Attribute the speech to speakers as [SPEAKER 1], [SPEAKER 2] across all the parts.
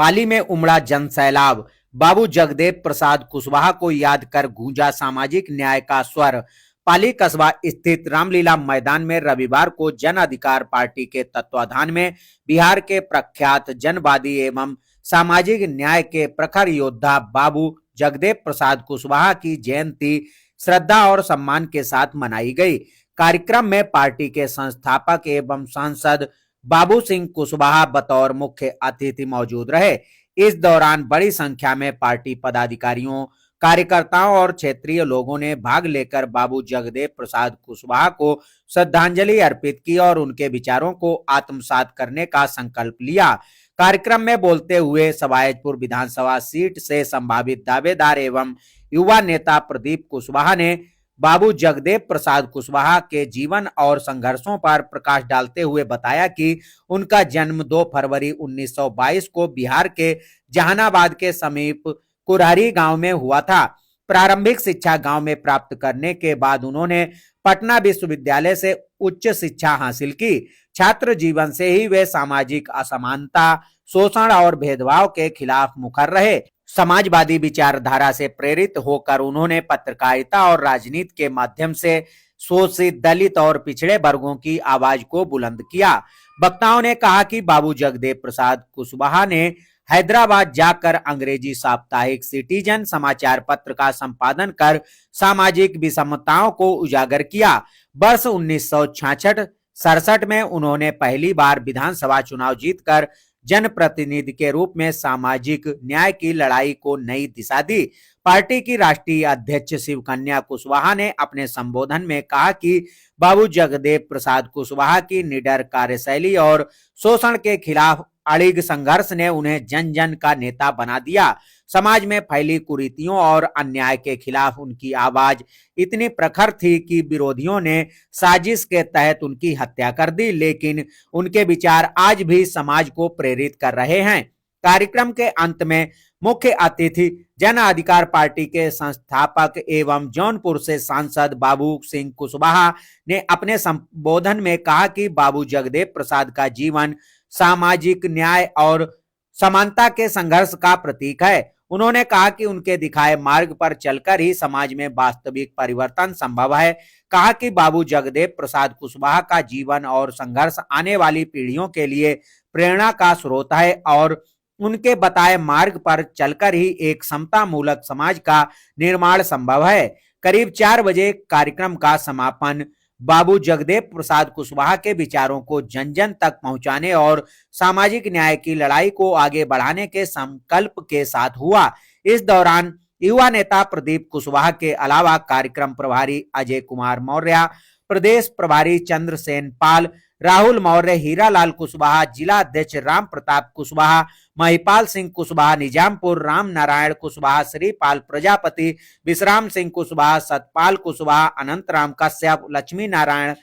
[SPEAKER 1] पाली में उमड़ा जन सैलाब। बाबू जगदेव प्रसाद कुशवाहा को याद कर गूंजा सामाजिक न्याय का स्वर। पाली कस्बा स्थित रामलीला मैदान में रविवार को जन अधिकार पार्टी के तत्वाधान में बिहार के प्रख्यात जनवादी एवं सामाजिक न्याय के प्रखर योद्धा बाबू जगदेव प्रसाद कुशवाहा की जयंती श्रद्धा और सम्मान के साथ मनाई गई। कार्यक्रम में पार्टी के संस्थापक एवं सांसद बाबू सिंह कुशवाहा बतौर मुख्य अतिथि मौजूद रहे। इस दौरान बड़ी संख्या में पार्टी पदाधिकारियों, कार्यकर्ताओं और क्षेत्रीय लोगों ने भाग लेकर बाबू जगदेव प्रसाद कुशवाहा को श्रद्धांजलि अर्पित की और उनके विचारों को आत्मसात करने का संकल्प लिया। कार्यक्रम में बोलते हुए सवायजपुर विधानसभा सीट से संभावित दावेदार एवं युवा नेता प्रदीप कुशवाहा ने बाबू जगदेव प्रसाद कुशवाहा के जीवन और संघर्षों पर प्रकाश डालते हुए बताया कि उनका जन्म 2 फरवरी 1922 को बिहार के जहानाबाद के समीप कुरहरी गांव में हुआ था। प्रारंभिक शिक्षा गांव में प्राप्त करने के बाद उन्होंने पटना विश्वविद्यालय से उच्च शिक्षा हासिल की। छात्र जीवन से ही वे सामाजिक असमानता, शोषण और भेदभाव के खिलाफ मुखर रहे। समाजवादी विचारधारा से प्रेरित होकर उन्होंने पत्रकारिता और राजनीति के माध्यम से शोषित, दलित और पिछड़े वर्गों की आवाज को बुलंद किया। वक्ताओं ने कहा कि बाबू जगदेव प्रसाद कुशवाहा ने हैदराबाद जाकर अंग्रेजी साप्ताहिक सिटीजन समाचार पत्र का संपादन कर सामाजिक विषमताओं को उजागर किया। वर्ष 1966-67 में उन्होंने पहली बार विधानसभा चुनाव जीतकर जनप्रतिनिधि के रूप में सामाजिक न्याय की लड़ाई को नई दिशा दी। पार्टी की राष्ट्रीय अध्यक्ष शिवकन्या कुशवाहा ने अपने संबोधन में कहा कि बाबू जगदेव प्रसाद कुशवाहा की निडर कार्यशैली और शोषण के खिलाफ अड़िग संघर्ष ने उन्हें जन जन का नेता बना दिया। समाज में फैली कुरीतियों और अन्याय के खिलाफ उनकी आवाज इतनी प्रखर थी कि विरोधियों ने साजिश के तहत उनकी हत्या कर दी, लेकिन उनके विचार आज भी समाज को प्रेरित कर रहे हैं। कार्यक्रम के अंत में मुख्य अतिथि जन अधिकार पार्टी के संस्थापक एवं जौनपुर से सांसद बाबू सिंह कुशवाहा ने अपने संबोधन में कहा कि बाबू जगदेव प्रसाद का जीवन सामाजिक न्याय और समानता के संघर्ष का प्रतीक है। उन्होंने कहा कि उनके दिखाए मार्ग पर चलकर ही समाज में वास्तविक परिवर्तन संभव है। कहा कि बाबू जगदेव प्रसाद कुशवाहा का जीवन और संघर्ष आने वाली पीढ़ियों के लिए प्रेरणा का स्रोत है और उनके बताए मार्ग पर चलकर ही एक समता मूलक समाज का निर्माण संभव है। करीब 4 बजे कार्यक्रम का समापन बाबू जगदेव प्रसाद कुशवाहा के विचारों को जन जन तक पहुंचाने और सामाजिक न्याय की लड़ाई को आगे बढ़ाने के संकल्प के साथ हुआ। इस दौरान युवा नेता प्रदीप कुशवाहा के अलावा कार्यक्रम प्रभारी अजय कुमार मौर्य, प्रदेश प्रभारी चंद्रसेन पाल, राहुल मौर्य, हीरालाल कुशवाहा, जिला अध्यक्ष राम प्रताप कुशवाहा, महिपाल सिंह कुशवाहा निजामपुर, राम नारायण कुशवाहा, श्रीपाल प्रजापति, विश्राम सिंह कुशवाहा, सतपाल कुशवाहा, अनंतराम कश्यप, लक्ष्मी नारायण,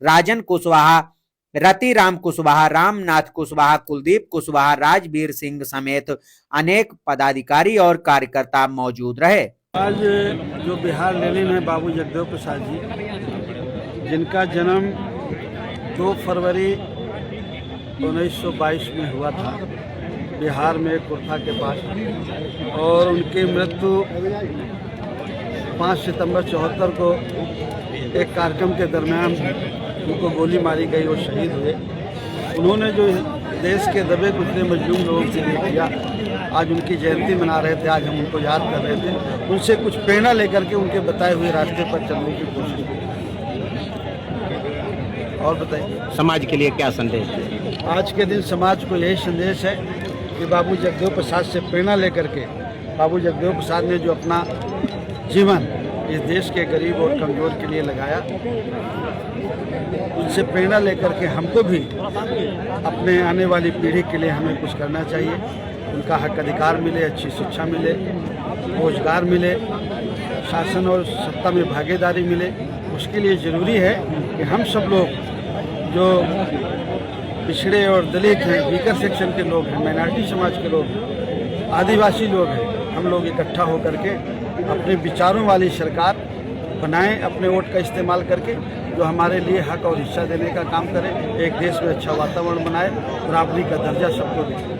[SPEAKER 1] राजन कुशवाहा, रतिराम कुशवाहा, रामनाथ कुशवाहा, कुलदीप कुशवाहा, राजवीर सिंह समेत अनेक पदाधिकारी और कार्यकर्ता मौजूद रहे।
[SPEAKER 2] आज जो बिहार लेने में बाबू जगदेव प्रसाद जी, जिनका जन्म 2 फरवरी 1922 में हुआ था बिहार में कुर्था के पास, और उनकी मृत्यु 5 सितंबर 74 को एक कार्यक्रम के दरमियान उनको गोली मारी गई और शहीद हुए। उन्होंने जो देश के दबे कुचले मजलूम लोगों के लिए किया, आज उनकी जयंती मना रहे थे, आज हम उनको याद कर रहे थे। उनसे कुछ प्रेरणा लेकर के उनके बताए हुए रास्ते पर चलने की कोशिश की। और बताइए,
[SPEAKER 3] समाज के लिए क्या संदेश?
[SPEAKER 2] आज के दिन समाज को यही संदेश है कि बाबू जगदेव प्रसाद से प्रेरणा लेकर के, बाबू जगदेव प्रसाद ने जो अपना जीवन इस देश के गरीब और कमज़ोर के लिए लगाया, उनसे प्रेरणा लेकर के हमको भी अपने आने वाली पीढ़ी के लिए हमें कुछ करना चाहिए। उनका हक अधिकार मिले, अच्छी शिक्षा मिले, रोजगार मिले, शासन और सत्ता में भागीदारी मिले। उसके लिए ज़रूरी है कि हम सब लोग जो पिछड़े और दलित हैं, वीकर सेक्शन के लोग हैं, माइनॉरिटी समाज के लोग हैं, आदिवासी लोग हैं, हम लोग इकट्ठा होकर के अपने विचारों वाली सरकार बनाएं, अपने वोट का इस्तेमाल करके, जो हमारे लिए हक और हिस्सा देने का काम करें, एक देश में अच्छा वातावरण बनाए, बराबरी का दर्जा सबको दें।